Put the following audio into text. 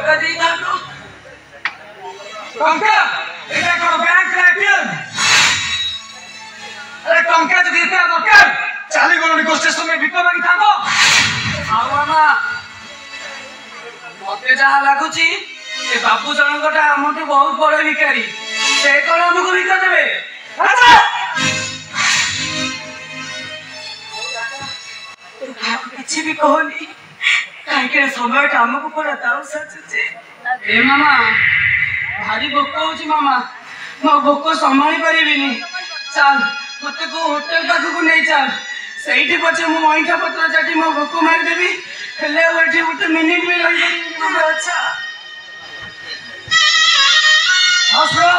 ଟଙ୍କା ଦେଇଥାନ୍ତୁ। ଟଙ୍କା ଏଇଟା କଣ ବ୍ୟାଙ୍କ ଏଟିଏମ୍? ଆରେ ଟଙ୍କା ଯଦି ଏତେ ଦରକାର ଚାଲି ଗଲଣି କୋ ଷ୍ଟେସନରେ ଭିକ ମାଗିଥାନ୍ତ। ଆଉ ମାମା ମତେ ଯାହା ଲାଗୁଛି ଏ ବାବୁ ଜଣକଟା ଆମଠୁ ବହୁତ ବଡ ଭିକାରୀ। ସେ କଣ ଆମକୁ ଭିକ ଦେବେ? କିଛି ବି କହୁନି କାହିଁକି ସମୟଟା ଆମକୁ ପୁରା ଦାଉ ସାଜୁଛି। ଏ ମାମା ଭାରି ଭୋକ ହଉଛି ମାମା, ମୋ ଭୋକ ସମ୍ଭାଳି ପାରିବିନି। ଚାଲ ମତେ କୋଉ ହୋଟେଲ ପାଖକୁ ନେଇ ଚାଲ, ସେଇଠି ପଛେ ମୁଁ ଅଇଁଠା ପତ୍ର ଚାଟି ମୋ ଭୋକ ମାରିଦେବି, ହେଲେ ଆଉ ଏଠି ଗୋଟେ ମିନିଟ ବି ରହିପାରିବିନି। ଆଚ୍ଛା